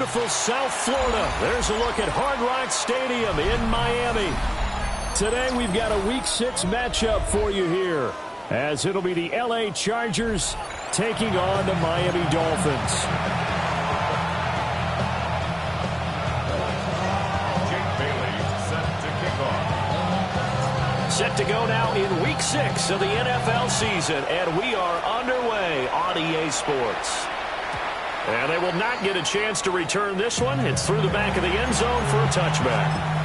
Beautiful South Florida. There's a look at Hard Rock Stadium in Miami. Today we've got a Week 6 matchup for you here, as it'll be the LA Chargers taking on the Miami Dolphins. Set to go now in Week 6 of the NFL season, and we are underway on EA Sports. And they will not get a chance to return this one. It's through the back of the end zone for a touchback.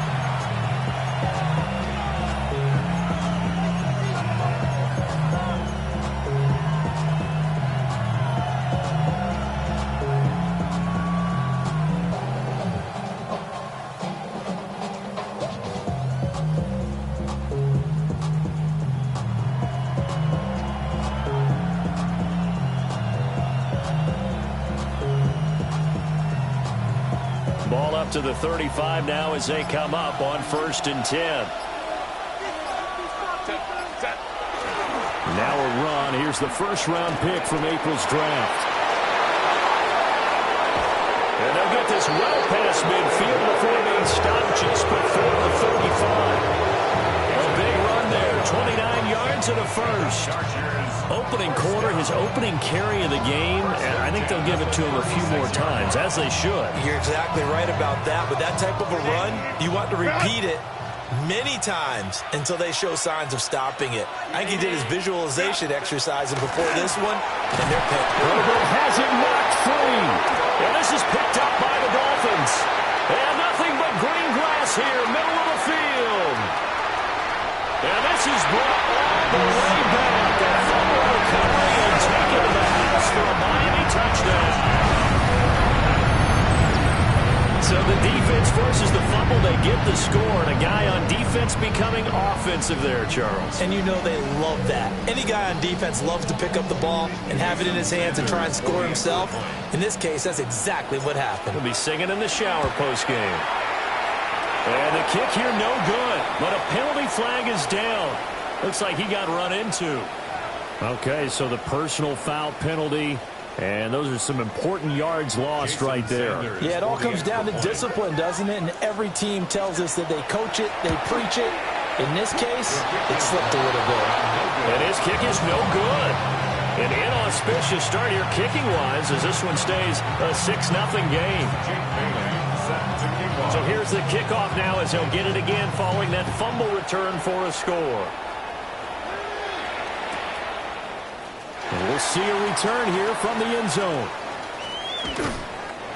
Ball up to the 35 now as they come up on 1st and 10. Now a run. Here's the first-round pick from April's draft. And they'll get this well past midfield before being stopped just before the 35. A big run there, 29 yards and a first. Opening quarter, his opening carry of the game, and I think they'll give it to him a few more times, as they should. You're exactly right about that. With that type of a run, you want to repeat it many times until they show signs of stopping it. I think he did his visualization exercise before this one, and they're picked. Herbert has it knocked free. And this is picked up by the Dolphins. And nothing but green grass here, middle of the field. And this is brought all the way back. And fumble recovery and taken to the house for a Miami touchdown. So the defense forces the fumble. They get the score. And a guy on defense becoming offensive there, Charles. And you know they love that. Any guy on defense loves to pick up the ball and have it in his hands and try and score himself. In this case, that's exactly what happened. He'll be singing in the shower postgame. And the kick here, no good. But a penalty flag is down. Looks like he got run into. Okay, so the personal foul penalty. And those are some important yards lost right there. Yeah, it all comes down to discipline, doesn't it? And every team tells us that they coach it, they preach it. In this case, it slipped a little bit. And his kick is no good. An inauspicious start here kicking-wise as this one stays a 6-0 game. So here's the kickoff now as he'll get it again following that fumble return for a score. And we'll see a return here from the end zone.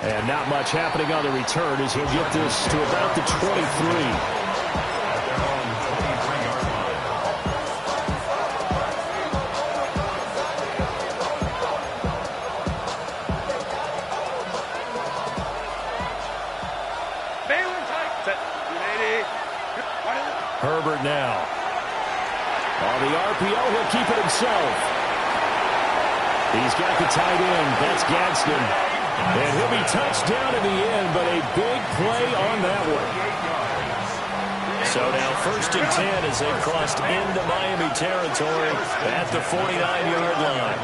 And not much happening on the return as he'll get this to about the 23. Herbert now. On the RPO, he'll keep it himself. He's got the tight end. That's Gadsden. And he'll be touched down in the end, but a big play on that one. So now 1st and 10 as they've crossed into Miami territory at the 49-yard line.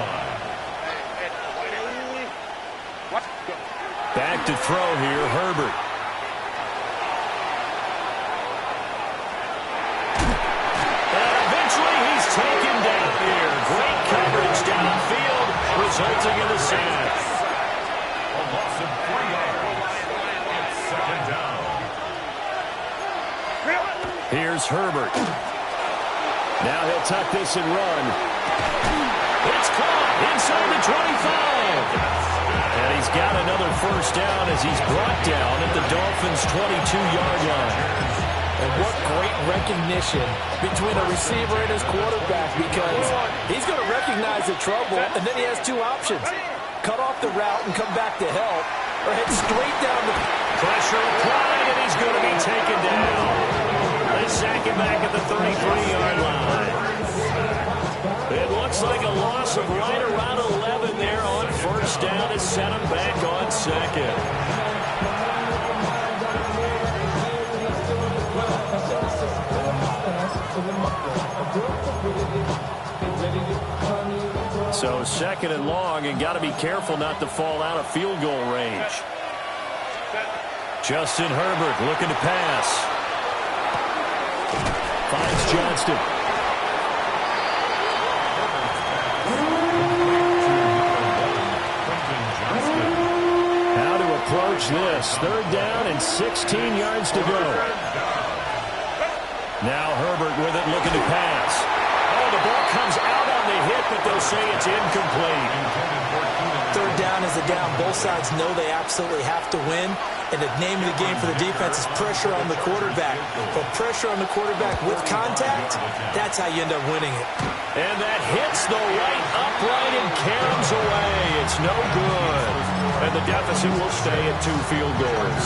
Back to throw here, Herbert. Taken down here. Great coverage downfield, resulting in a sack. A loss of 3 yards. 2nd down. Here's Herbert. Now he'll tuck this and run. It's caught inside the 25. And he's got another 1st down as he's brought down at the Dolphins' 22-yard line. And what great recognition between a receiver and his quarterback, because he's going to recognize the trouble, and then he has 2 options. Cut off the route and come back to help, or head straight down the... Pressure applied, and he's going to be taken down. They sack him back at the 33-yard line. It looks like a loss of right around 11 there on 1st down to set him back on 2nd. So 2nd and long, and got to be careful not to fall out of field goal range. Justin Herbert looking to pass. Finds Johnston. How to approach this. 3rd down and 16 yards to go. Now Herbert with it looking to pass. Oh, the ball comes out on the hit, but they'll say it's incomplete. 3rd down is a down. Both sides know they absolutely have to win. And the name of the game for the defense is pressure on the quarterback. But pressure on the quarterback with contact, that's how you end up winning it. And that hits the right upright and caroms away. It's no good. And the deficit will stay at 2 field goals.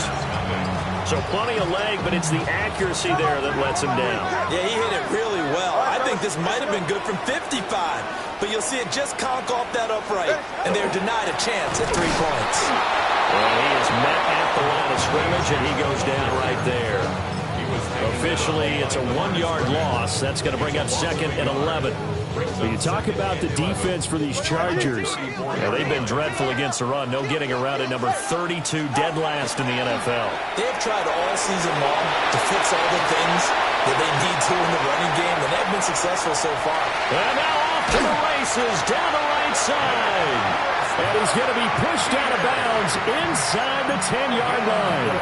So plenty of leg, but it's the accuracy there that lets him down. Yeah, he hit it really well. I think this might have been good from 55. But you'll see it just conk off that upright. And they're denied a chance at 3 points. Well, he is met at the line of scrimmage, and he goes down right there. Officially, it's a 1-yard loss. That's going to bring up 2nd and 11. You talk about the defense for these Chargers. Yeah, they've been dreadful against the run. No getting around it. Number 32, dead last in the NFL. They've tried all season long to fix all the things that they need to in the running game, and they've been successful so far. And now off to the races down the right side. And he's going to be pushed out of bounds inside the 10-yard line.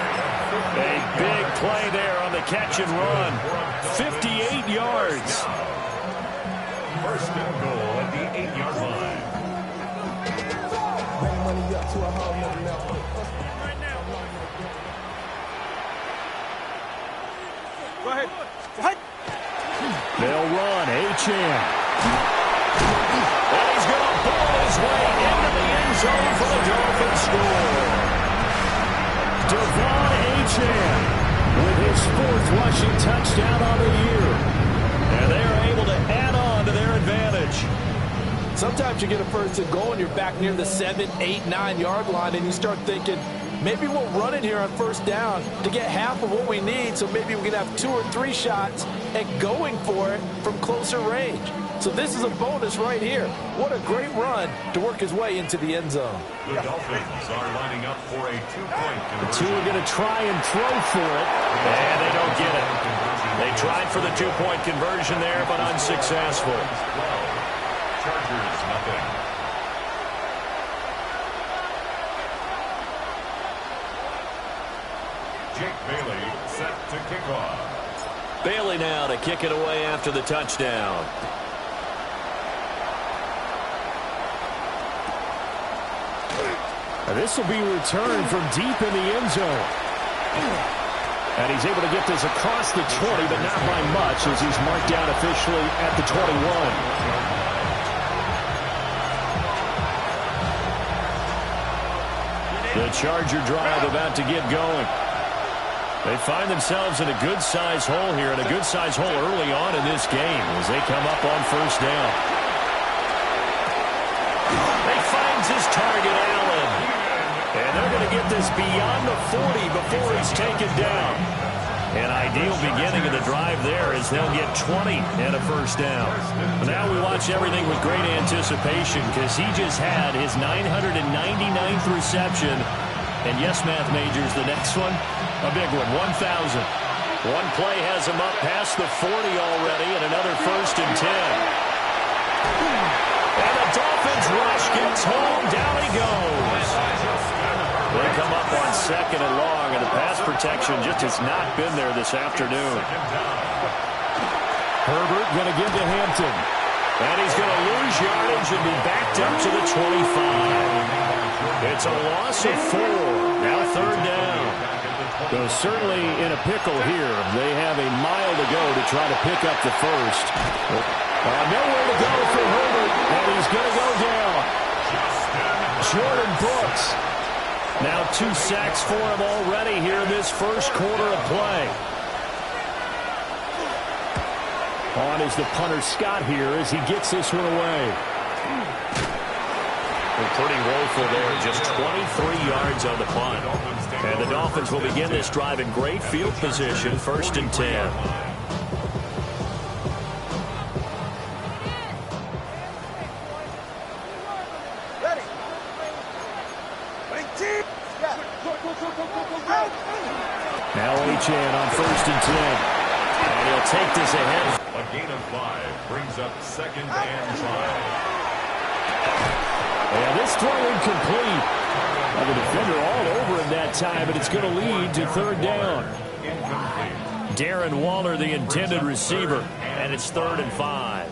A big play there on the catch and run. 58 yards. First and goal at the 8-yard line. Go ahead. They'll run. Achane. And he's going to ball his way into the end zone for the Dolphins score. Devon Achane with his 4th rushing touchdown on the year. And they are able to add on to their advantage. Sometimes you get a 1st and goal and you're back near the 7, 8, 9-yard line, and you start thinking, maybe we'll run it here on 1st down to get half of what we need, so maybe we can have 2 or 3 shots at going for it from closer range. So this is a bonus right here. What a great run to work his way into the end zone. The Dolphins are lining up for a 2-point conversion. The 2 are going to try and throw for it, and they don't get it. They tried for the 2-point conversion there, but unsuccessful. 12. Chargers, nothing. Jake Bailey set to kick off. Bailey now to kick it away after the touchdown. This will be returned from deep in the end zone. And he's able to get this across the 20, but not by much, as he's marked down officially at the 21. The Charger drive about to get going. They find themselves in a good-sized hole here, and a good-sized hole early on in this game as they come up on 1st down. They finds his target, Allen. And they're going to get this beyond the 40 before he's taken down. An ideal beginning of the drive there as they'll get 20 and a 1st down. Now we watch everything with great anticipation because he just had his 999th reception. And yes, math majors, the next one, a big one, 1,000. One play has him up past the 40 already, and another 1st and 10. And the Dolphins rush gets home, down he goes. They come up on 2nd and long, and the pass protection just has not been there this afternoon. Herbert going to give to Hampton. And he's going to lose yardage and be backed up to the 25. It's a loss of 4. Now 3rd down. So certainly in a pickle here. They have a mile to go to try to pick up the 1st. Nowhere to go for Herbert, and he's going to go down. Jordan Brooks. Now 2 sacks for him already here in this 1st quarter of play. On is the punter Scott here as he gets this one away. And pretty woeful there, just 23 yards on the punt. And the Dolphins will begin this drive in great field position, 1st and 10. Go. Now Achane on 1st and 10. And he'll take this ahead. A gain of 5 brings up 2nd and 5. And this throw incomplete. The defender all over him that time, and it's going to lead to 3rd down. Darren Waller, the intended receiver, and it's 3rd and 5.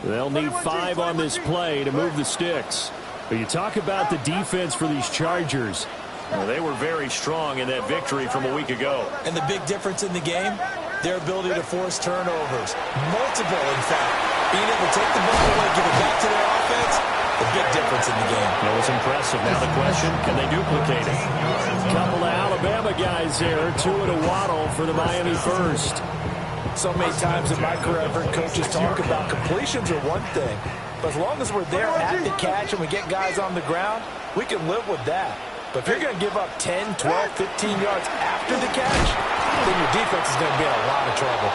They'll need 5 on this play to move the sticks. But you talk about the defense for these Chargers. Well, they were very strong in that victory from a week ago. And the big difference in the game, their ability to force turnovers. Multiple, in fact. Being able to take the ball away, give it back to their offense, the big difference in the game. That was impressive. Now the question, can they duplicate it? A couple of Alabama guys there, 2 and a waddle for the Miami first. So many times in my career, I've heard coaches talk about completions are one thing. But as long as we're there at the catch and we get guys on the ground, we can live with that. But if you're going to give up 10, 12, 15 yards after the catch, then your defense is going to be in a lot of trouble.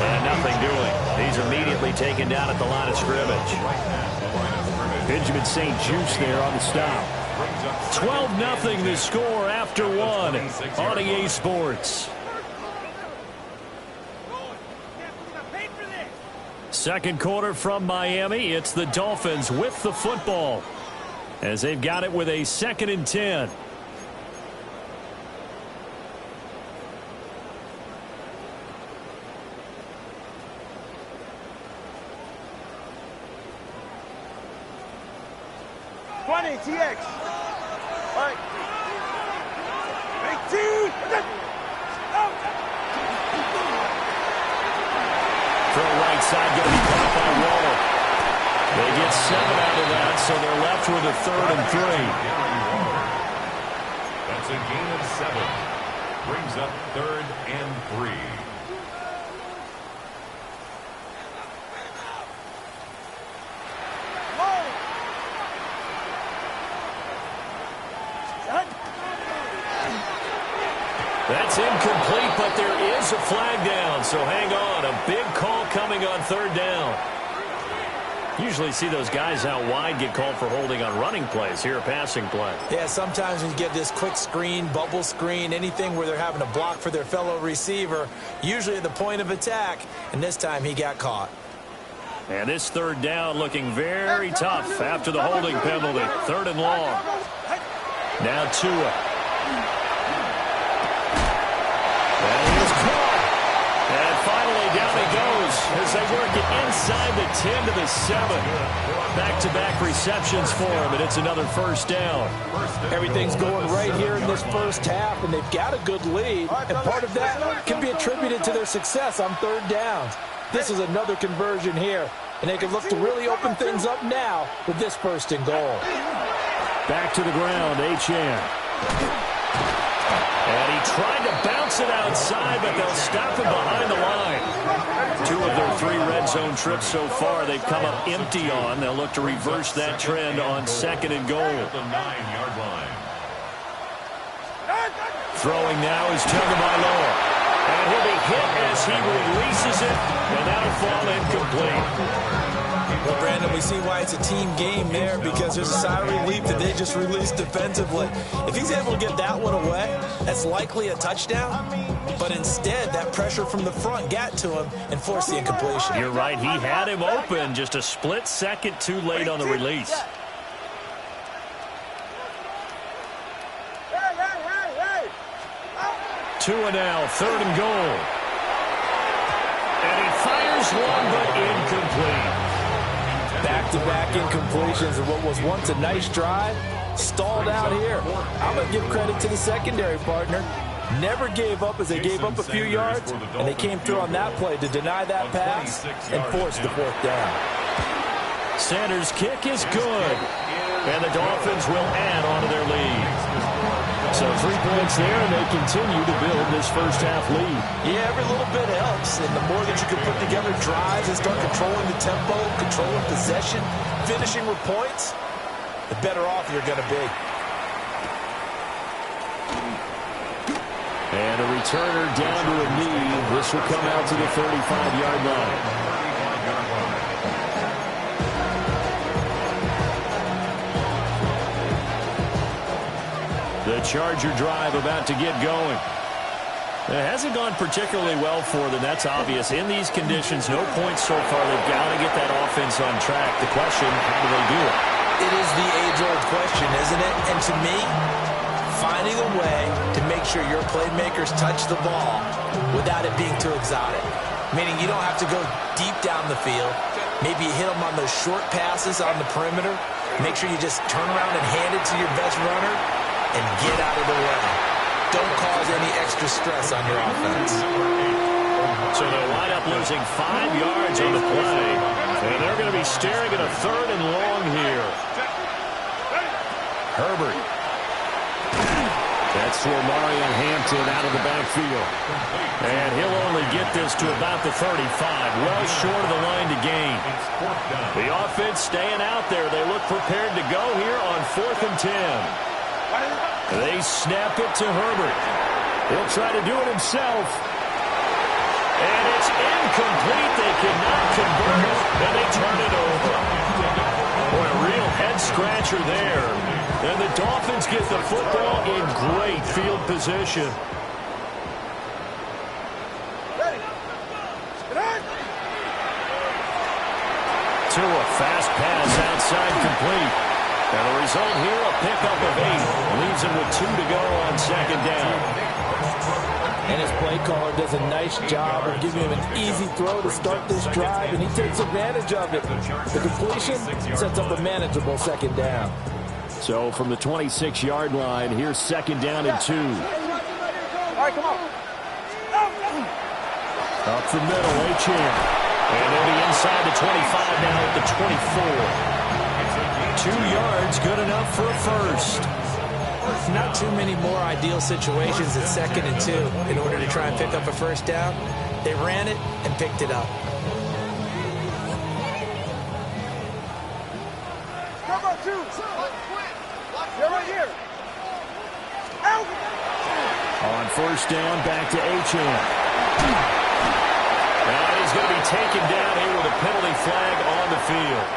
And nothing doing. He's immediately taken down at the line of scrimmage. Benjamin St. Juste there on the stop. 12-0 the score after 1 on EA Sports. Second quarter from Miami. It's the Dolphins with the football, as they've got it with a 2nd and 10. TX. All right. 18. Throw right side, going to be caught by Waller. They get 7 out of that, so they're left with a 3rd and 3. That's a gain of 7. Brings up 3rd and 3. That's incomplete, but there is a flag down, so hang on. A big call coming on 3rd down. Usually see those guys out wide get called for holding on running plays. Here a passing play. Yeah, sometimes when you get this quick screen, bubble screen, anything where they're having to block for their fellow receiver, usually at the point of attack, and this time he got caught. And this 3rd down looking very tough after the holding penalty. 3rd and long. Now Tua. And he is caught. And finally down he goes as they work it inside the 10 to the 7. Back-to-back receptions for him, and it's another 1st down. Everything's going right here in this first half, and they've got a good lead. And part of that can be attributed to their success on 3rd downs. This is another conversion here, and they can look to really open things up now with this 1st and goal. Back to the ground, Achane. And he tried to bounce it outside, but they'll stop him behind the line. 2 of their 3 red zone trips so far they've come up empty on. They'll look to reverse that trend on 2nd and goal. At the 9-yard line. Throwing now is Tagovailoa. And he'll be hit as he releases it, and that'll fall incomplete. Well, Brandon, we see why it's a team game there, because there's a sigh of relief that they just released defensively. If he's able to get that one away, that's likely a touchdown. But instead, that pressure from the front got to him and forced the incompletion. You're right. He had him open, just a split second too late on the release. Tua now, 3rd and goal. And he fires one, but incomplete. Back-to-back incompletions of what was once a nice drive, stalled out here. I'm going to give credit to the secondary partner. Never gave up as they gave up a few yards, and they came through on that play to deny that pass and force the 4th down. Sanders' kick is good, and the Dolphins will add on to their lead. So 3 points there, and they continue to build this first half lead. Yeah, every little bit helps, and the more that you can put together drives and start controlling the tempo, controlling possession, finishing with points, the better off you're going to be. And a returner down to a knee. This will come out to the 35-yard line. The The Charger drive about to get going. It hasn't gone particularly well for them. That's obvious. In these conditions, no points so far. They've got to get that offense on track. The question, how do they do it? It is the age-old question, isn't it? And to me, finding a way to make sure your playmakers touch the ball without it being too exotic. Meaning you don't have to go deep down the field. Maybe you hit them on those short passes on the perimeter. Make sure you just turn around and hand it to your best runner and get out of the way. Don't cause any extra stress on your offense. So they'll wind up losing 5 yards on the play. And they're going to be staring at a 3rd and long here. Herbert. That's for Marion Hampton out of the backfield. And he'll only get this to about the 35. Well short of the line to gain. The offense staying out there. They look prepared to go here on 4th and 10. They snap it to Herbert. He'll try to do it himself. And it's incomplete. They cannot convert it, and they turn it over. Boy, a real head-scratcher there. And the Dolphins get the football in great field position. To a fast pass outside complete. And the result here, a pickup of 8. Leaves him with 2 to go on 2nd down. And his play caller does a nice job of giving him an easy throw to start this drive, and he takes advantage of it. The completion sets up a manageable 2nd down. So from the 26-yard line, here's 2nd down and 2. All right, come on. Up the middle, Achane. And they'll be inside the 25 now at the 24. 2 yards, good enough for a first. Not too many more ideal situations at 2nd and 2 in order to try and pick up a first down. They ran it and picked it up. Come on, 2. You're right here. Out. On 1st down, back to Achane. And he's going to be taken down here with a penalty flag on the field.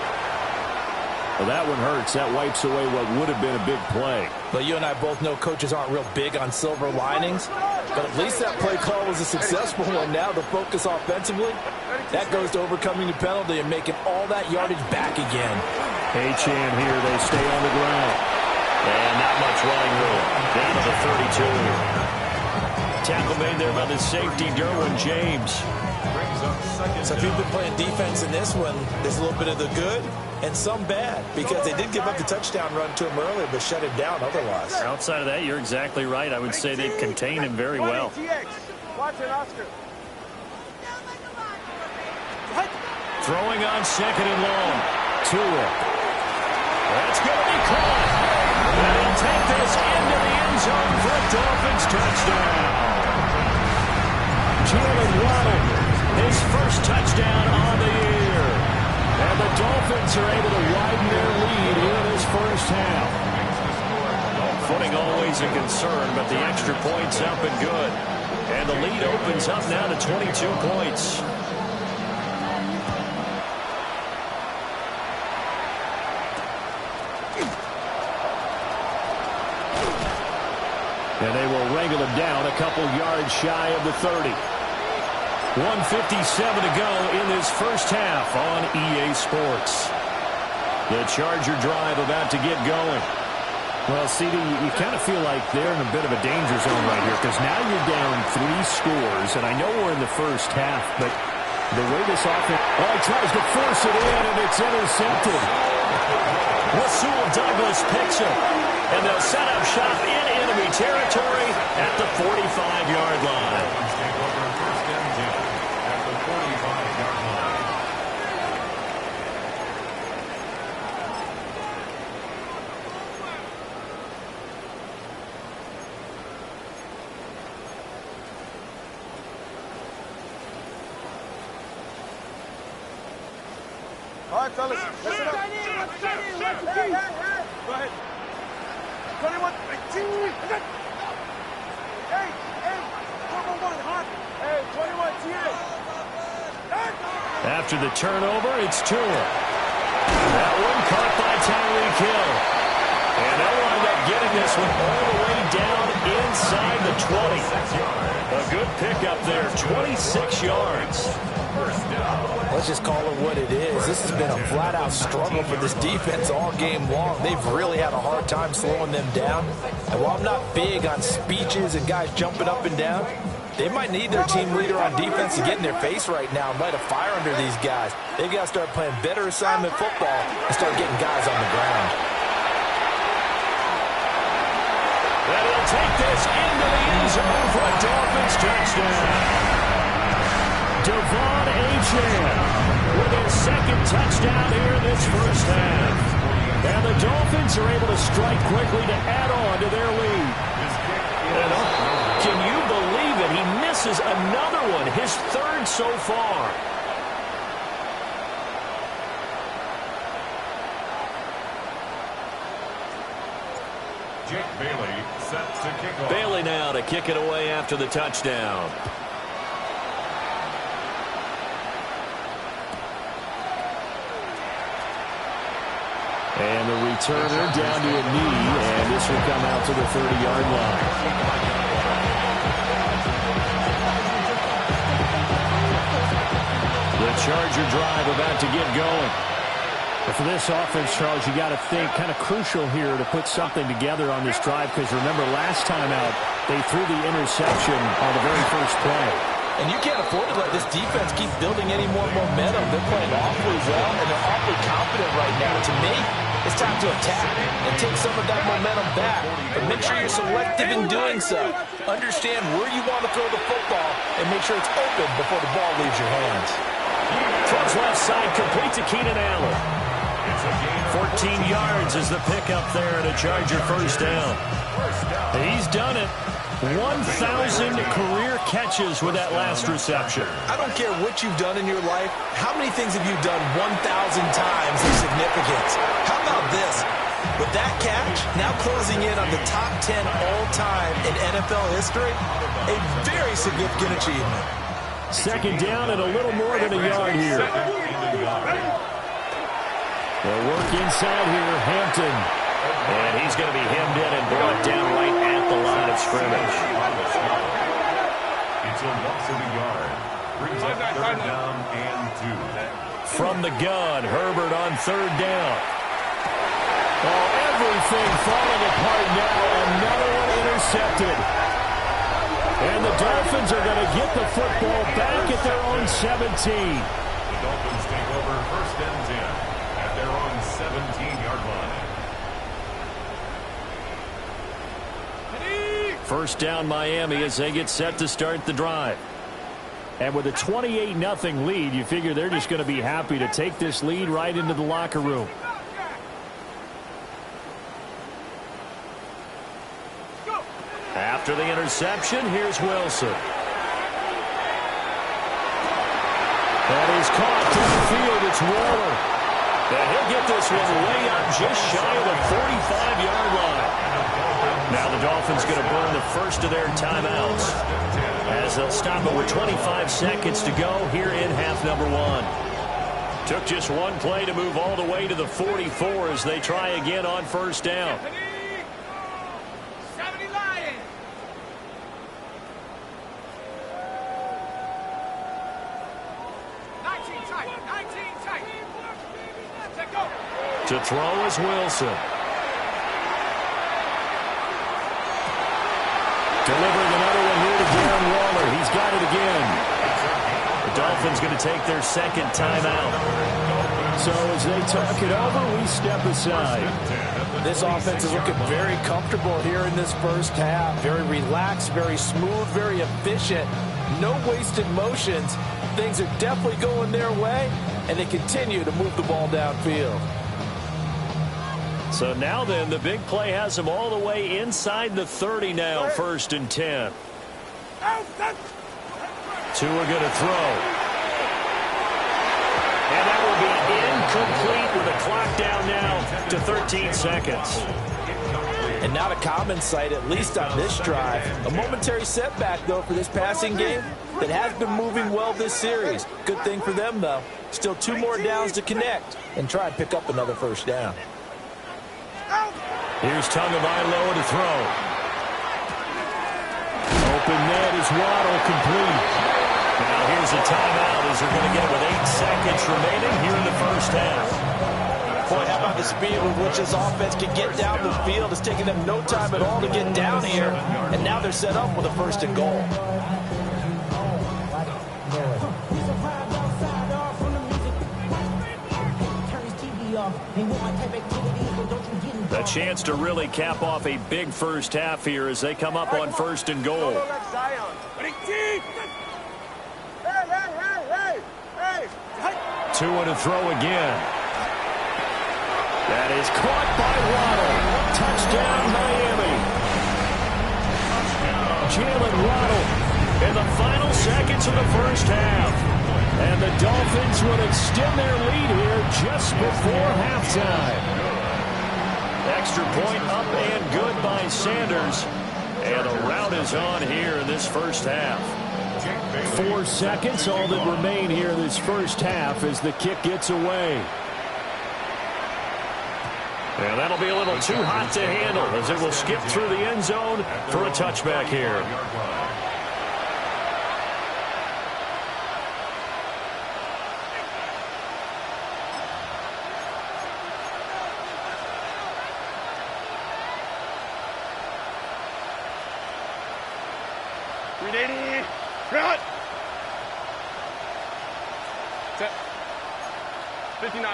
Well, that one hurts. That wipes away what would have been a big play. But you and I both know coaches aren't real big on silver linings. But at least that play call was a successful one. Now the focus offensively, that goes to overcoming the penalty and making all that yardage back again. Achane here. They stay on the ground. And not much running room. Down to the 32. Tackle made there by the safety, Derwin James. So if you've been playing defense in this one, there's a little bit of the good and some bad, because they did give up the touchdown run to him earlier, but shut him down otherwise. Outside of that, you're exactly right. I would say they've contained him very well. Watch it, Oscar. Throwing on 2nd and long. Tua. That's going to be caught. And he'll take this into the end zone for a Dolphins touchdown. Jalen Waddle, his first touchdown on the year. And the Dolphins are able to widen their lead here in this first half. Footing always a concern, but the extra points up and good. And the lead opens up now to 22 points. And they will wrangle him down a couple yards shy of the 30. 1:57 to go in this first half on EA Sports. The Charger drive about to get going. Well, CD, you kind of feel like they're in a bit of a danger zone right here, because now you're down 3 scores, and I know we're in the first half, but the way this offense... Oh, he tries to force it in, and it's intercepted. Rasul Douglas picks it, and they'll set up shop in enemy territory at the 45-yard line. All right, fellas, listen up. Hey. Go ahead. 21, 18. Hey, 111, hot. Hey, 21, TA. After the turnover, it's Tua. That one caught by Tyreek Hill. And they'll wind up getting this one all the way down inside the 20. A good pickup there, 26 yards. Let's just call it what it is. This has been a flat-out struggle for this defense all game long. They've really had a hard time slowing them down. And while I'm not big on speeches and guys jumping up and down, they might need their team leader on defense to get in their face right now and light a fire under these guys. They've got to start playing better assignment football and start getting guys on the ground. And he'll take this into the end zone for a Dolphins touchdown. Devon Achane with his second touchdown here in this first half. And the Dolphins are able to strike quickly to add on to their lead. And can you believe it? He misses another one, his third so far. Jake Bailey set to kick off. Bailey now to kick it away after the touchdown. And the returner down to a knee, and this will come out to the 30-yard line. The Charger drive about to get going. But for this offense, Charles, you got to think kind of crucial here to put something together on this drive, because remember last time out they threw the interception on the very first play. And you can't afford to let this defense keep building any more momentum. They're playing awfully well, and they're awfully confident right now. To me, it's time to attack and take some of that momentum back. But make sure you're selective in doing so. Understand where you want to throw the football and make sure it's open before the ball leaves your hands. Throws left side, complete to Keenan Allen. 14 yards is the pickup there at a Charger first down. He's done it. 1,000 career catches with that last reception. I don't care what you've done in your life. How many things have you done 1,000 times of significance? How about this? With that catch, now closing in on the top 10 all-time in NFL history, a very significant achievement. Second down and a little more than a yard here. They'll work inside here, Hampton. And he's going to be hemmed in and brought down right at the line of scrimmage. It's a loss of a yard. Brings up third down and 2. From the gun, Herbert on third down. Oh, everything falling apart now. Another one intercepted. And the Dolphins are going to get the football back at their own 17. The Dolphins take over first and 10 at their own 17-yard line. First down Miami as they get set to start the drive. And with a 28-0 lead, you figure they're just going to be happy to take this lead right into the locker room. After the interception, here's Wilson. That is caught downfield. It's Waller. And he'll get this one way up just shy of the 45-yard line. Now the Dolphins going to burn the first of their timeouts as they'll stop it with 25 seconds to go here in half number 1. Took just one play to move all the way to the 44 as they try again on first down. To throw is Wilson. Delivering another one here to Darren Waller. He's got it again. The Dolphins going to take their second timeout. So as they talk it over, we step aside. This offense is looking very comfortable here in this first half. Very relaxed, very smooth, very efficient. No wasted motions. Things are definitely going their way, and they continue to move the ball downfield. So now then, the big play has them all the way inside the 30 now, first and 10. Two are going to throw. And that will be incomplete with a clock down now to 13 seconds. And not a common sight, at least on this drive. A momentary setback, though, for this passing game that has been moving well this series. Good thing for them, though. Still 2 more downs to connect and try and pick up another first down. Here's Tagovailoa to throw. Open net is Waddle, complete. Now here's a timeout as they're going to get it with 8 seconds remaining here in the first half. Boy, how about the speed with which this offense can get down the field? It's taking them no time at all to get down here, and now they're set up with a 1st and goal. A chance to really cap off a big first half here as they come up on 1st and goal. Two and a throw again. That is caught by Waddle. Touchdown, Miami. Jalen Waddle in the final seconds of the first half. And the Dolphins will extend their lead here just before halftime. Extra point up and good by Sanders. And a rout is on here in this first half. 4 seconds, all that remain here in this first half as the kick gets away. And that'll be a little too hot to handle as it will skip through the end zone for a touchback here. Run! Set. 59.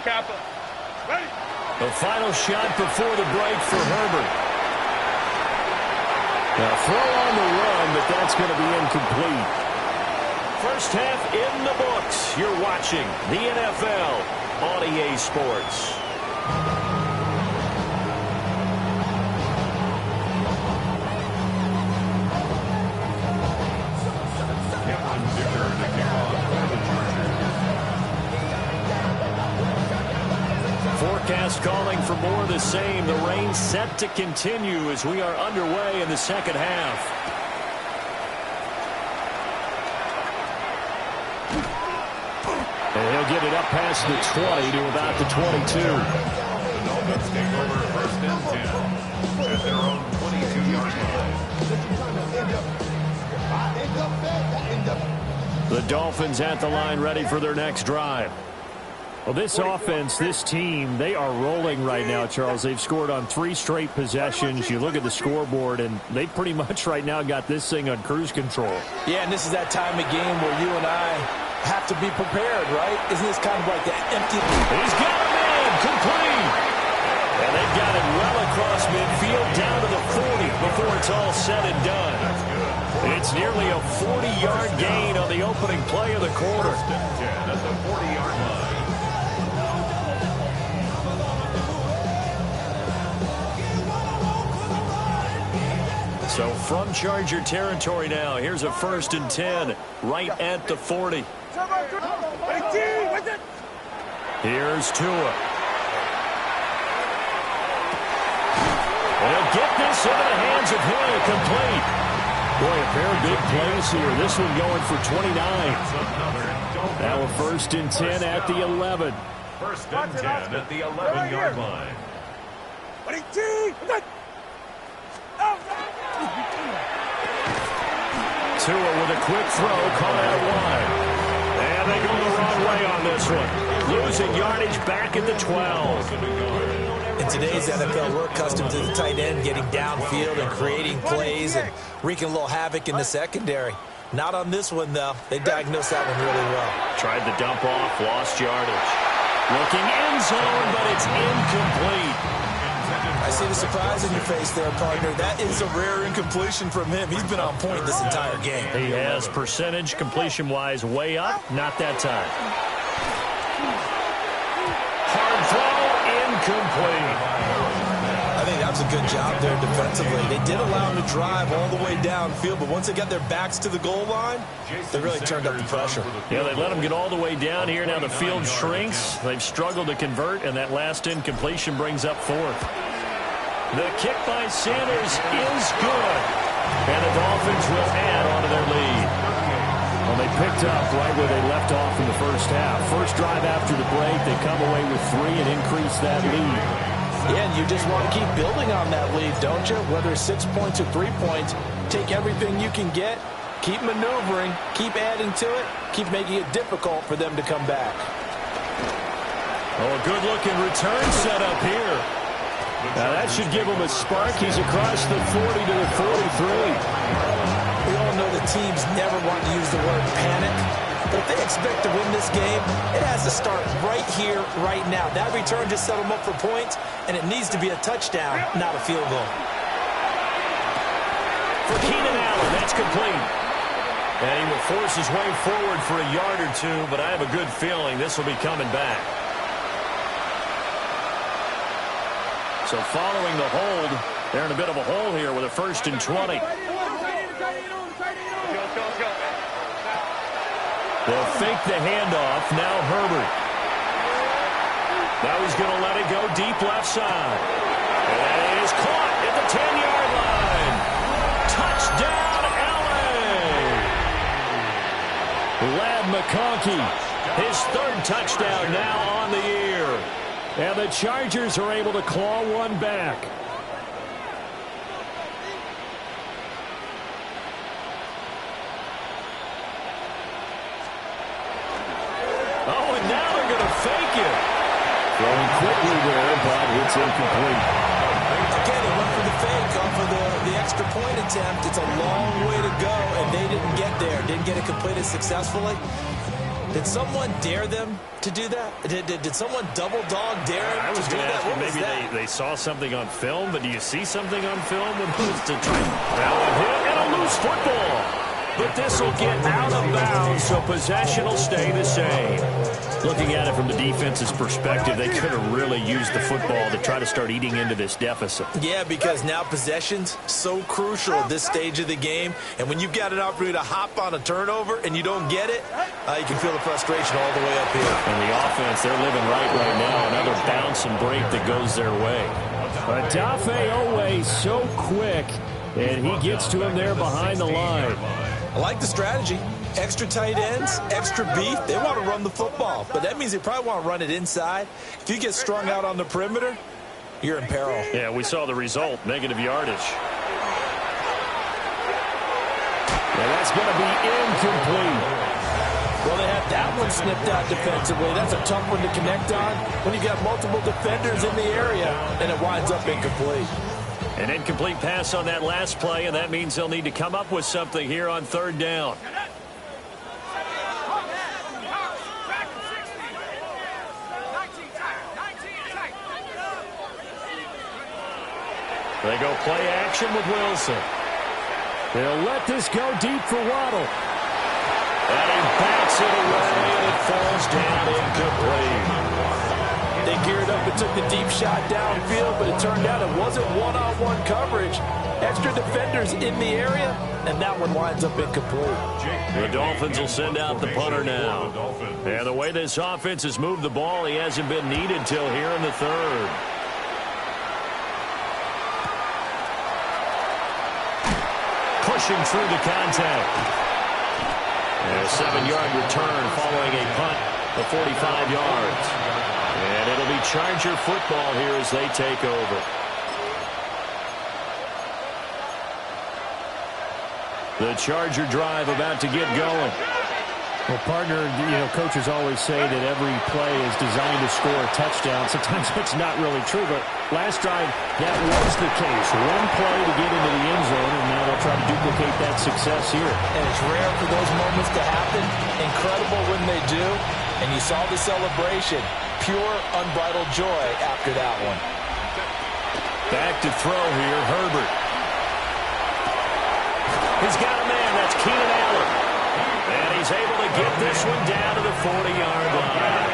Kappa. Ready? The final shot before the break for Herbert. Now throw on the run, but that's going to be incomplete. First half in the books. You're watching the NFL on EA Sports. Forecast calling for more of the same. The rain set to continue as we are underway in the second half. And he'll get it up past the 20 to about the 22. The Dolphins take over 1st and 10 at their own 22-yard line. The Dolphins at the line ready for their next drive. Well, this offense, this team, they are rolling right now, Charles. They've scored on 3 straight possessions. You look at the scoreboard, and they pretty much right now got this thing on cruise control. Yeah, and this is that time of game where you and I have to be prepared, right? Isn't this kind of like the empty... He's got a man, complete. And they've got it well across midfield down to the 40 before it's all said and done. It's nearly a 40-yard gain on the opening play of the quarter. 1st and 10 at the 40-yard line. So from Charger territory now, here's a 1st and 10 right at the 40. Here's Tua. They'll get this into the hands of Hill, complete. Boy, a pair of big plays here. This one going for 29. Now a 1st and 10 at the 11. 1st and 10 at the 11-yard line. Tua with a quick throw, caught out wide. And they go the wrong way on this one. Losing yardage back at the 12. In today's NFL, we're accustomed to the tight end getting downfield and creating plays and wreaking a little havoc in the secondary. Not on this one, though. They diagnosed that one really well. Tried the dump off, lost yardage. Looking end zone, but it's incomplete. I see the surprise in your face there, partner. That is a rare incompletion from him. He's been on point this entire game. He has percentage completion-wise way up. Not that time. Hard throw, incomplete. I think that was a good job there defensively. They did allow him to drive all the way downfield, but once they got their backs to the goal line, they really turned up the pressure. Yeah, they let him get all the way down here. Now the field shrinks. They've struggled to convert, and that last incompletion brings up 4th. The kick by Sanders is good. And the Dolphins will add on to their lead. Well, they picked up right where they left off in the first half. First drive after the break, they come away with 3 and increase that lead. Yeah, and you just want to keep building on that lead, don't you? Whether it's 6 points or 3 points, take everything you can get, keep maneuvering, keep adding to it, keep making it difficult for them to come back. Oh, a good-looking return set up here. Now, that should give him a spark. He's across the 40 to the 43. We all know the teams never want to use the word panic, but if they expect to win this game, it has to start right here, right now. That return just set them up for points, and it needs to be a touchdown, not a field goal. For Keenan Allen, that's complete. And he will force his way forward for a yard or two, but I have a good feeling this will be coming back. So following the hold, they're in a bit of a hole here with a 1st and 20. They'll fake the handoff. Now Herbert. Now he's going to let it go deep left side. And it is caught at the 10-yard line. Touchdown, LA. Ladd McConkey, his 3rd touchdown now on the year. And the Chargers are able to claw one back. Oh, and now they're going to fake it. Throwing quickly there, but it's incomplete. Again, they went for the fake off of the extra point attempt. It's a long way to go, and they didn't get there. Didn't get it completed successfully. Did someone dare them to do that? Did someone double dog dare them to do that? What Maybe was that? they saw something on film, but do you see something on film? To try now a hit and a loose football. But this will get out of bounds, so possession will stay the same. Looking at it from the defense's perspective, they could have really used the football to try to start eating into this deficit. Yeah, because now possession's so crucial at this stage of the game. And when you've got an opportunity to hop on a turnover and you don't get it, you can feel the frustration all the way up here. And the offense, they're living right now. Another bounce and break that goes their way. But Dafe Owe so quick, and he gets to him there behind the line. I like the strategy. Extra tight ends, extra beef. They want to run the football, but that means they probably want to run it inside. If you get strung out on the perimeter, you're in peril. Yeah, we saw the result, negative yardage. And that's going to be incomplete. Well, they had that one snipped out defensively. That's a tough one to connect on when you got multiple defenders in the area, and it winds up incomplete. An incomplete pass on that last play, and that means they'll need to come up with something here on 3rd down. They go play action with Wilson. They'll let this go deep for Waddle. And he backs it away, and it falls down incomplete. They geared up and took the deep shot downfield, but it turned out it wasn't one-on-one coverage. Extra defenders in the area, and that one winds up incomplete. The Dolphins will send out the punter now. And the way this offense has moved the ball, he hasn't been needed till here in the 3rd. Pushing through the contact. And a 7-yard return following a punt of 45 yards. And it'll be Charger football here as they take over. The Charger drive about to get going. Well, partner, coaches always say that every play is designed to score a touchdown. Sometimes it's not really true, but last drive, that was the case. One play to get into the end zone, and now they'll try to duplicate that success here. And it's rare for those moments to happen. Incredible when they do. And you saw the celebration. Pure, unbridled joy after that one. Back to throw here, Herbert. He's got a man. That's Keenan Allen. And he's able to get this one down to the 40-yard line.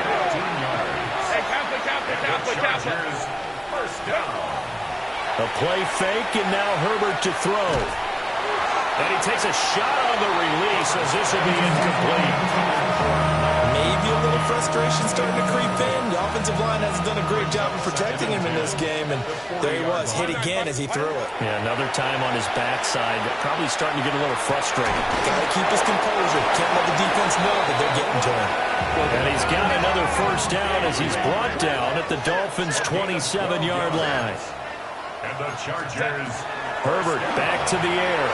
First down. A play fake, and now Herbert to throw. And he takes a shot on the release as this will be incomplete. Maybe a little frustration starting to creep in. The offensive line hasn't done a great job of protecting him in this game, and there he was, hit again as he threw it. Yeah, another time on his backside, probably starting to get a little frustrated. Got to keep his composure. Can't let the defense know that they're getting to him. And he's got another first down as he's brought down at the Dolphins' 27-yard line. And the Chargers. Herbert back to the air.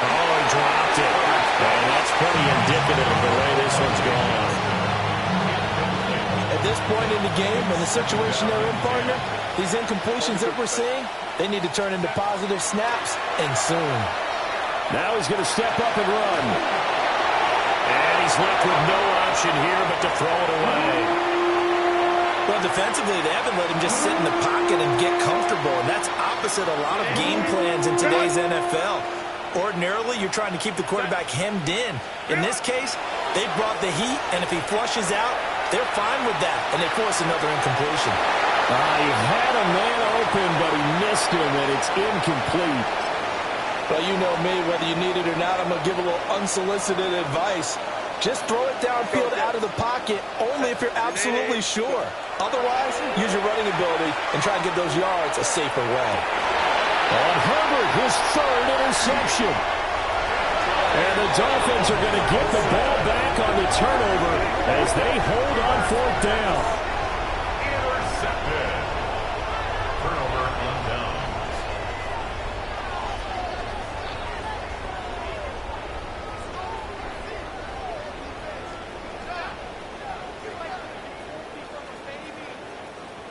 Oh, he dropped it. And that's pretty indicative of the way this one's going. At this point in the game, in the situation they're in, partner, these incompletions that we're seeing, they need to turn into positive snaps, and soon. Now he's going to step up and run. And he's left with no option here but to throw it away. Well, defensively, they haven't let him just sit in the pocket and get comfortable, and that's opposite a lot of game plans in today's NFL. Ordinarily, you're trying to keep the quarterback hemmed in. In this case, they brought the heat, and if he flushes out, they're fine with that, and they force another incompletion. He had a man open, but he missed him, and it's incomplete. Well, you know me, whether you need it or not, I'm going to give a little unsolicited advice. Just throw it downfield out of the pocket only if you're absolutely sure. Otherwise, use your running ability and try and get those yards a safer way. On Herbert, his third interception. And the Dolphins are going to get the ball back on the turnover as they hold on fourth down. Intercepted. Turnover on down.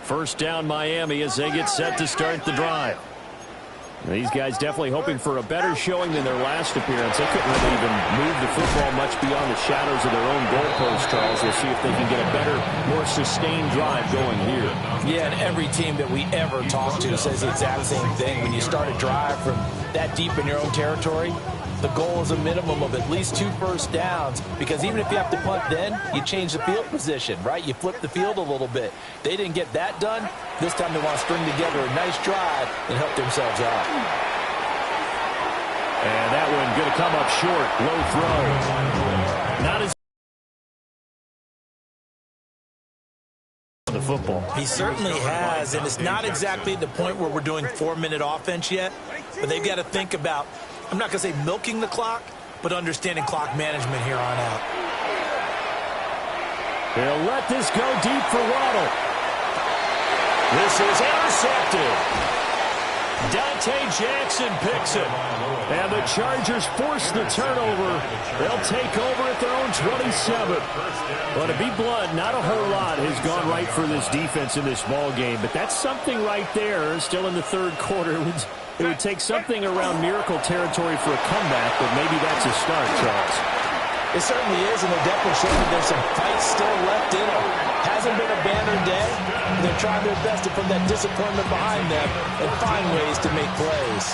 First down, Miami, as they get set to start the drive. These guys definitely hoping for a better showing than their last appearance. They couldn't really even move the football much beyond the shadows of their own goalpost, Charles. We'll see if they can get a better, more sustained drive going here. Yeah, and every team that we ever talk to says the exact same thing. When you start a drive from that deep in your own territory, the goal is a minimum of at least 2 first downs, because even if you have to punt then, you change the field position, right? You flip the field a little bit. They didn't get that done. This time they want to string together a nice drive and help themselves out. And that one going to come up short. Low throw. Not as the football. He certainly has, and it's not exactly at the point where we're doing 4-minute offense yet, but they've got to think about, I'm not going to say milking the clock, but understanding clock management here on out. They'll let this go deep for Waddle. This is intercepted. Dante Jackson picks it. And the Chargers force the turnover. They'll take over at their own 27. Well, to be blunt, not a whole lot has gone right for this defense in this ball game, but that's something right there. Still in the third quarter. It would take something around miracle territory for a comeback, but maybe that's a start, Charles. It certainly is, and they're definitely showing that there's some fight still left in them. Hasn't been a banner day. They're trying their best to put that disappointment behind them and find ways to make plays.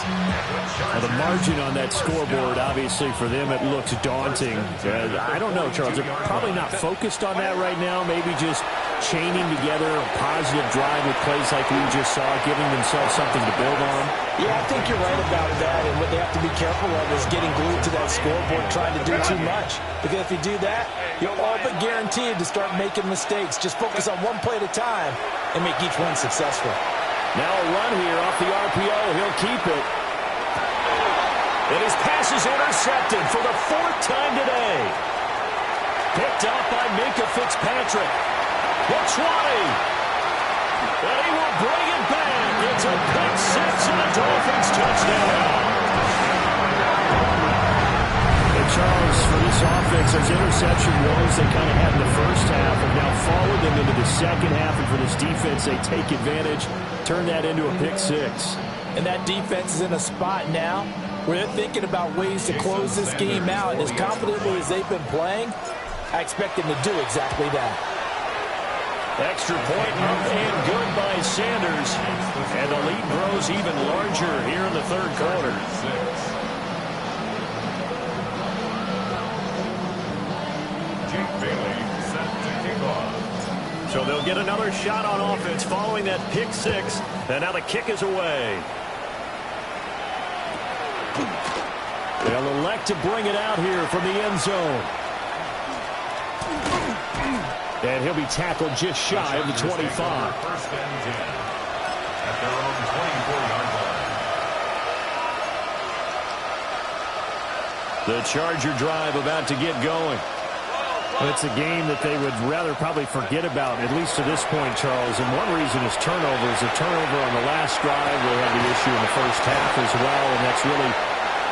Well, the margin on that scoreboard, obviously, for them, it looks daunting. I don't know, Charles. They're probably not focused on that right now. Maybe just chaining together a positive drive with plays like we just saw, giving themselves something to build on. Yeah, I think you're right about that, and what they have to be careful of is getting glued to that scoreboard trying to do too much. Because if you do that, you're all but guaranteed to start making mistakes. Just focus on one play at a time and make each one successful. Now a run here off the RPO. He'll keep it. And his pass is intercepted for the 4th time today. Picked up by Minkah Fitzpatrick. The 20. And he will bring it back. It's a pick 6 and a Dolphins touchdown. And Charles, for this offense, those interception woes they kind of had in the first half have now followed them into the second half. And for this defense, they take advantage, turn that into a pick 6. And that defense is in a spot now where they're thinking about ways to close this game out. And as confidently as they've been playing, I expect them to do exactly that. Extra point and good by Sanders. And the lead grows even larger here in the third quarter. So they'll get another shot on offense following that pick 6. And now the kick is away. They'll elect to bring it out here from the end zone. And he'll be tackled just shy of the 25. First and 10 at their own 24-yard line. The Charger drive about to get going. It's a game that they would rather probably forget about, at least to this point, Charles. And one reason is turnovers. A turnover on the last drive. They had the issue in the first half as well, and that's really,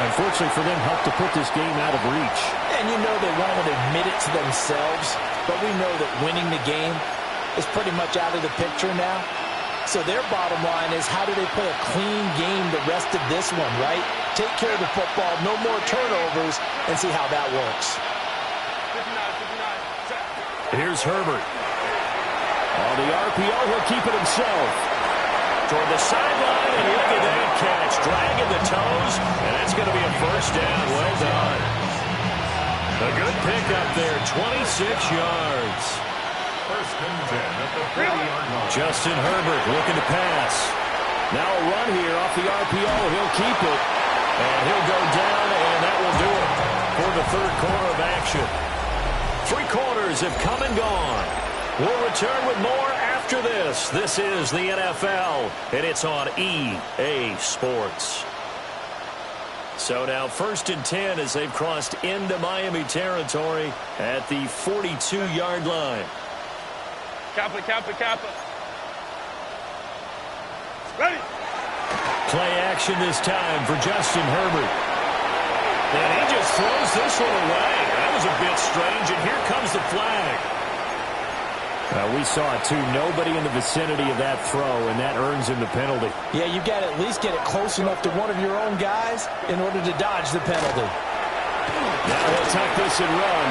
unfortunately for them, helped to put this game out of reach. And you know they won't admit it to themselves, but we know that winning the game is pretty much out of the picture now. So their bottom line is, how do they play a clean game the rest of this one, right? Take care of the football, no more turnovers, and see how that works. Here's Herbert. On the RPO, he'll keep it himself. Toward the sideline, and look at that catch. Dragging the toes, and that's going to be a first down. Well done. A good pickup there, 26 yards. First and 10 at the 30-yard line. Justin Herbert looking to pass. Now a run here off the RPO. He'll keep it, and he'll go down, and that will do it for the third quarter of action. 3 quarters have come and gone. We'll return with more after this. This is the NFL, and it's on EA Sports. So now first and 10 as they've crossed into Miami territory at the 42-yard line. Kappa, Kappa, Kappa. Ready. Play action this time for Justin Herbert. And he just throws this one away. That was a bit strange, and here comes the flag. We saw it, too. Nobody in the vicinity of that throw, and that earns him the penalty. Yeah, you got to at least get it close enough to one of your own guys in order to dodge the penalty. Now he'll tuck this and run.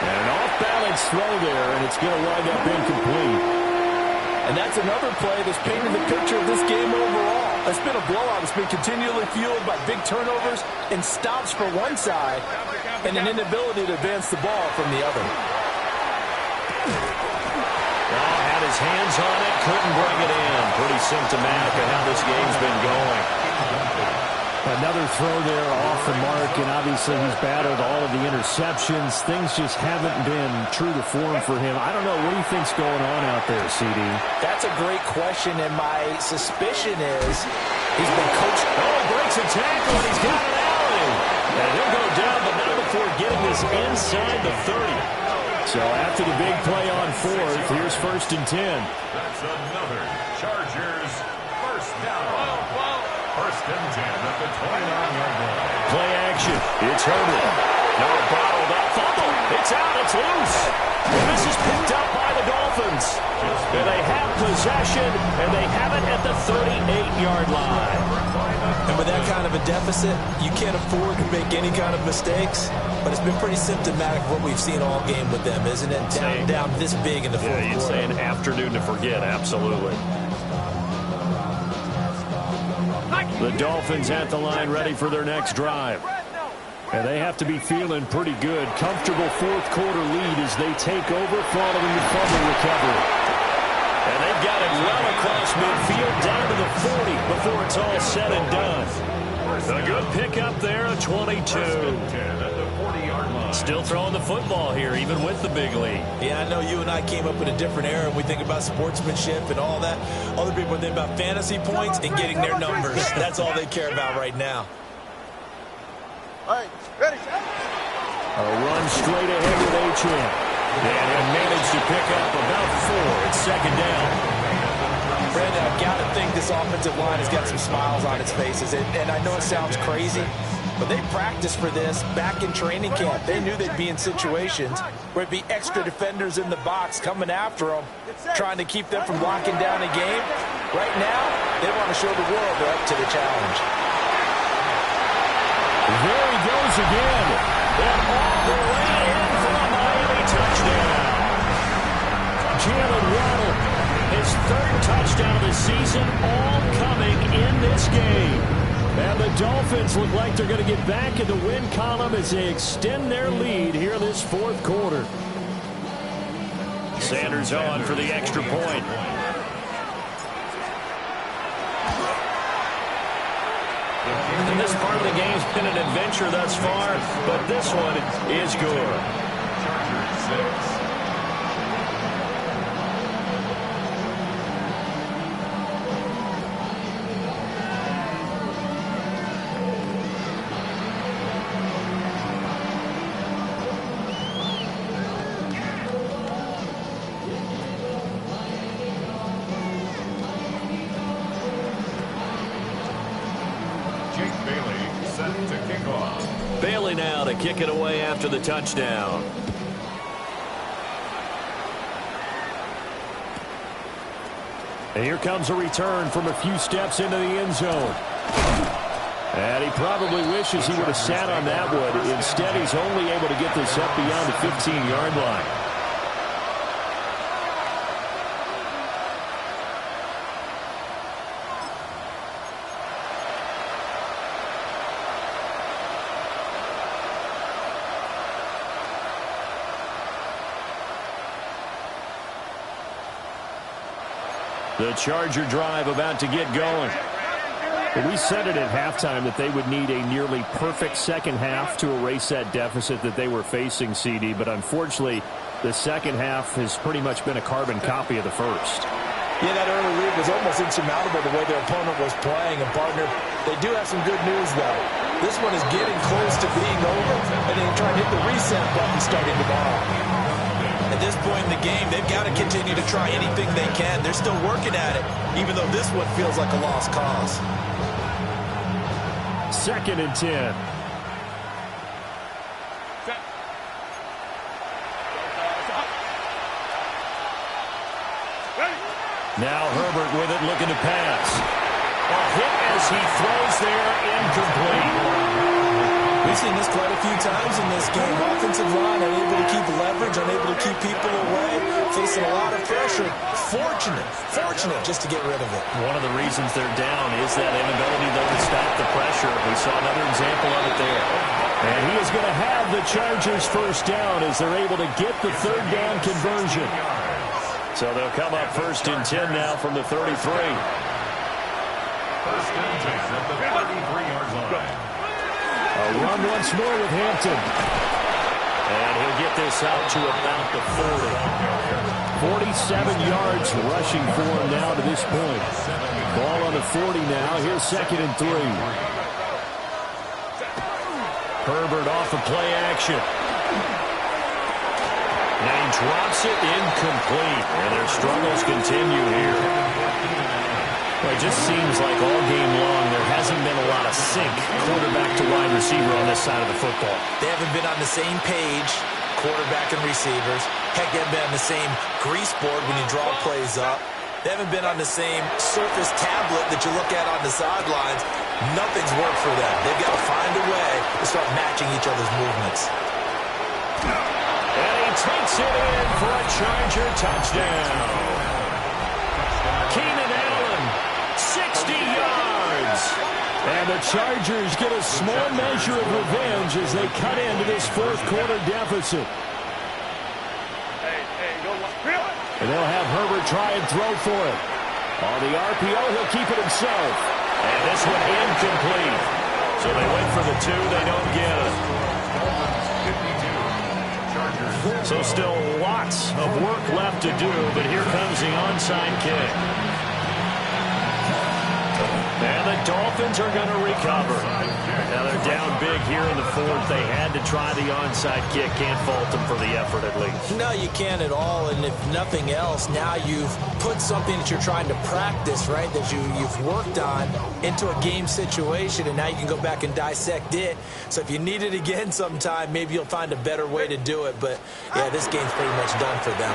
And an off-balance throw there, and it's going to wind up incomplete. And that's another play that's painted the picture of this game overall. It's been a blowout. It's been continually fueled by big turnovers and stops for one side and an inability to advance the ball from the other. Well, had his hands on it, couldn't bring it in. Pretty symptomatic of how this game's been going. Another throw there off the mark, and obviously he's battled all of the interceptions. Things just haven't been true to form for him. I don't know. What do you think's going on out there, CD? That's a great question, and my suspicion is he's been coached. Oh, breaks a tackle, and he's got an alley. And he'll go down, but not before getting this inside the 30. So after the big play on fourth, here's first and 10. That's another Chargers first down. First and 10 at the 29-yard line. Play action. It's Herbert. No, bottled up. Fumble. It's out. It's loose. And this is picked up by the Dolphins. And they have possession, and they have it at the 38-yard line. And with that kind of a deficit, you can't afford to make any kind of mistakes. But it's been pretty symptomatic of what we've seen all game with them, isn't it? Down this big in the fourth quarter. Yeah, you'd say an afternoon to forget. Absolutely. The Dolphins at the line ready for their next drive. And they have to be feeling pretty good. Comfortable fourth quarter lead as they take over following the fumble recovery. And they've got it well across midfield down to the 40 before it's all said and done. A good pickup there, a 22. Still throwing the football here, even with the big lead. Yeah, I know you and I came up in a different era, and we think about sportsmanship and all that. Other people think about fantasy points and getting their numbers. That's all they care about right now. All right, ready. A run straight ahead with H.M. And he'll manage to pick up about 4. It's second down. Brandon, I've got to think this offensive line has got some smiles on its faces. And I know it sounds crazy, but they practiced for this back in training camp. They knew they'd be in situations where it'd be extra defenders in the box coming after them, trying to keep them from locking down a game. Right now, they want to show the world they're up to the challenge. There he goes again. And all the way in for a Miami touchdown. Jalen Waddle, his 3rd touchdown of the season, all coming in this game. And the Dolphins look like they're going to get back in the win column as they extend their lead here this fourth quarter. Sanders on for the extra point. And this part of the game's been an adventure thus far, but this one is good. Chargers 6. Bailey now to kick it away after the touchdown. And here comes a return from a few steps into the end zone. And he probably wishes he would have sat on that one. Instead, he's only able to get this up beyond the 15-yard line. The Charger drive about to get going. We said it at halftime that they would need a nearly perfect second half to erase that deficit that they were facing, CD. But unfortunately, the second half has pretty much been a carbon copy of the first. Yeah, that early lead was almost insurmountable the way their opponent was playing. And, partner, they do have some good news, though. This one is getting close to being over, and they try to hit the reset button starting tomorrow. At this point in the game, they've got to continue to try anything they can. They're still working at it, even though this one feels like a lost cause. 2nd and 10. Now Herbert with it, looking to pass. A hit as he throws there, incomplete. We've seen this quite a few times in this game. Offensive line unable to keep leverage, unable to keep people away, facing a lot of pressure. Fortunate just to get rid of it. One of the reasons they're down is that inability, though, to stop the pressure. We saw another example of it there. And he is going to have the Chargers first down as they're able to get the third down conversion. So they'll come up 1st and 10 now from the 33. 1st and 10 at the 33-yard line. A run once more with Hampton. And he'll get this out to about the 40. 47 yards rushing for him now to this point. Ball on the 40 now. Here's 2nd and 3. Herbert off of play action. And he drops it incomplete. And their struggles continue here. Well, it just seems like all game long there hasn't been a lot of sync quarterback to wide receiver on this side of the football. They haven't been on the same page, quarterback and receivers. Heck, they haven't been on the same grease board when you draw plays up. They haven't been on the same surface tablet that you look at on the sidelines. Nothing's worked for them. They've got to find a way to start matching each other's movements. And he takes it in for a Charger touchdown. Keenan Allen, 60 yards. And the Chargers get a small measure of revenge as they cut into this fourth quarter deficit. And they'll have Herbert try and throw for it. On the RPO, he'll keep it himself. And this one incomplete. So they went for the 2, they don't get it. So still lots of work left to do, but here comes the onside kick. And the Dolphins are going to recover. Now they're down big here in the fourth. They had to try the onside kick. Can't fault them for the effort at least. No, you can't at all. And if nothing else, now you've put something that you're trying to practice, right, that you've worked on into a game situation, and now you can go back and dissect it. So if you need it again sometime, maybe you'll find a better way to do it. But, yeah, this game's pretty much done for them.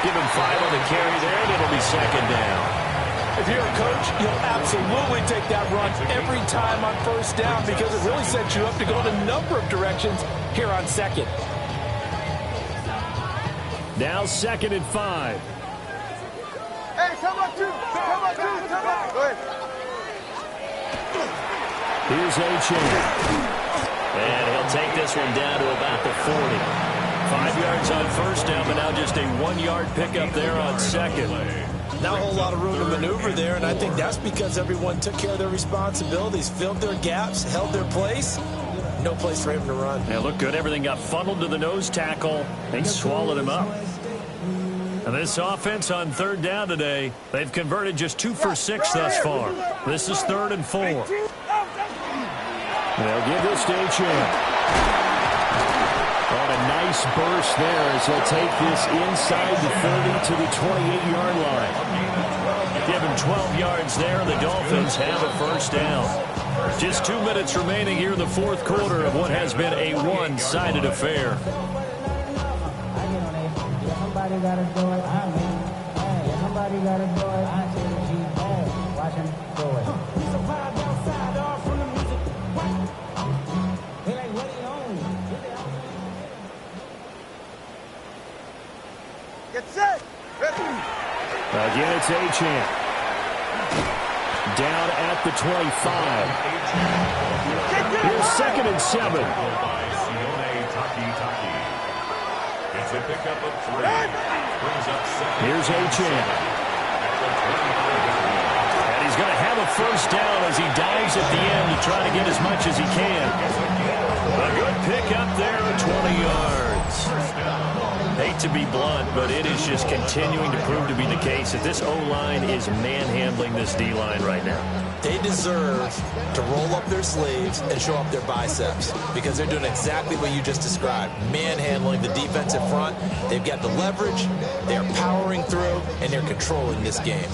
Give him 5 on the carry there, and it'll be 2nd down. If you're a coach, you'll absolutely take that run every time on 1st down because it really sets you up to go in a number of directions here on 2nd. Now 2nd and 5. Hey, come on, 2. Come on, 2. Come on. Go ahead. Here's A-Chain. And he'll take this one down to about the 40. 5 yards on 1st down, but now just a 1-yard pickup there on 2nd. Not a whole lot of room to maneuver there, and I think that's because everyone took care of their responsibilities, filled their gaps, held their place. No place for him to run. Yeah, looked good. Everything got funneled to the nose tackle. They swallowed him up. And this offense on third down today, they've converted just 2 for 6 thus far. This is 3rd and 4. They'll give this to Achane. On a nice burst there as they'll take this inside the 30 to the 28-yard line. Give him 12 yards there. The Dolphins have a first down. Just 2 minutes remaining here in the fourth quarter of what has been a one-sided affair. Somebody gotta do it. I mean, hey, somebody gotta do it. I tell you, hey, watch him do it. He's a vibe outside, all from the music. He like, what he on? Get set. Ready. Again, it's Achane. Down at the 25. Here's 2nd and 7. It's a pickup of 3. Brings up 2nd. Here's Achane. And he's going to have a first down as he dives at the end to try to get as much as he can. A good pickup there at 20 yards. Hate to be blunt, but it is just continuing to prove to be the case that this O-line is manhandling this D-line right now. They deserve to roll up their sleeves and show up their biceps because they're doing exactly what you just described, manhandling the defensive front. They've got the leverage, they're powering through, and they're controlling this game.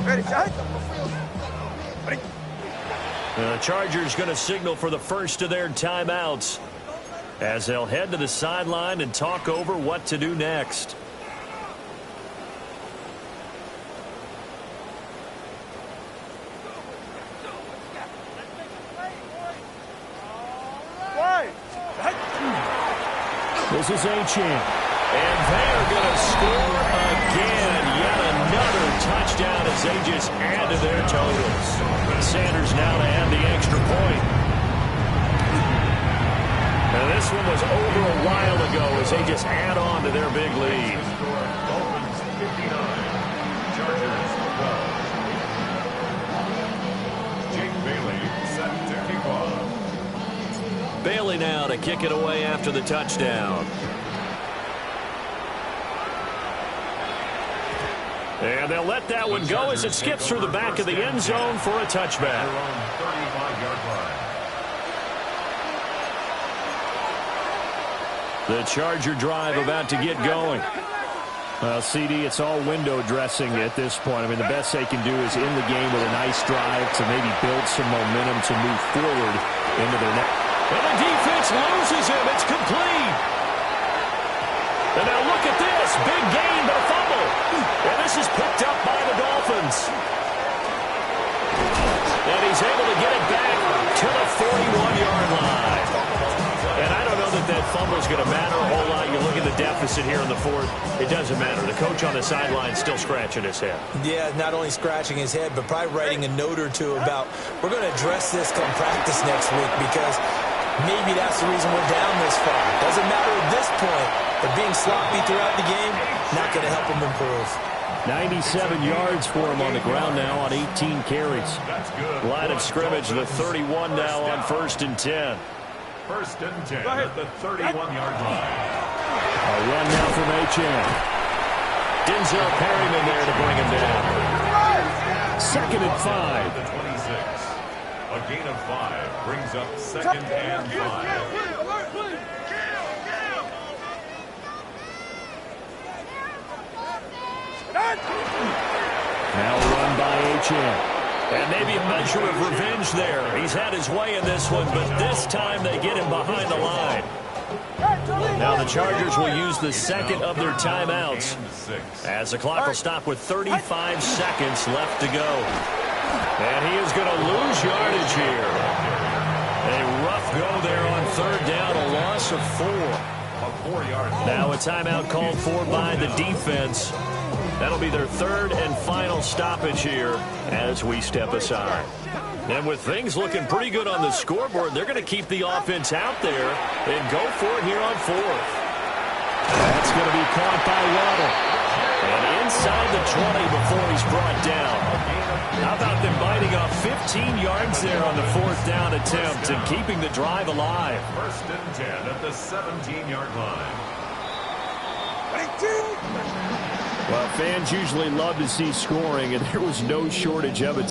Ready, shot. The Chargers going to signal for the first of their timeouts as they'll head to the sideline and talk over what to do next. This is Achane. And they're going to score again. Yet another touchdown as they just add to their totals. Sanders now to add the extra point. Now this one was over a while ago as they just add on to their big lead. Dolphins 59. Chargers 12. Jake Bailey set to kick off. Bailey now to kick it away after the touchdown. And they'll let that one go as it skips through the back of the end zone for a touchback. The Charger drive about to get going. CD, it's all window dressing at this point. I mean, the best they can do is in the game with a nice drive to maybe build some momentum to move forward into their next. And the defense loses him. It's complete. And now look at this. Big gain, but a fumble. And this is picked up by the Dolphins. And he's able to get it back to the 41-yard line. And I don't know that that fumble is going to matter a whole lot. You look at the deficit here in the fourth. It doesn't matter. The coach on the sideline still scratching his head. Yeah, not only scratching his head, but probably writing a note or two about, we're going to address this come practice next week because maybe that's the reason we're down this far. Doesn't matter at this point, but being sloppy throughout the game, not going to help him improve. 97 yards for him on the ground now on 18 carries. Line of scrimmage, the 31 now on 1st and 10. 1st and 10 at the 31-yard line. A run now from Achane. Denzel Perryman there to bring him down. 2nd and 5. The 26. A gain of 5 brings up 2nd and 5. Now run by Achane. And maybe a measure of revenge there. He's had his way in this one, but this time they get him behind the line. Now the Chargers will use the second of their timeouts as the clock will stop with 35 seconds left to go. And he is going to lose yardage here. A rough go there on 3rd down, a loss of 4. Now a timeout called for by the defense. That'll be their 3rd and final stoppage here as we step aside. And with things looking pretty good on the scoreboard, they're going to keep the offense out there and go for it here on fourth. That's going to be caught by Waddle. And inside the 20 before he's brought down. How about them biting off 15 yards there on the fourth down attempt and keeping the drive alive? First and 10 at the 17-yard line. Well, fans usually love to see scoring, and there was no shortage of it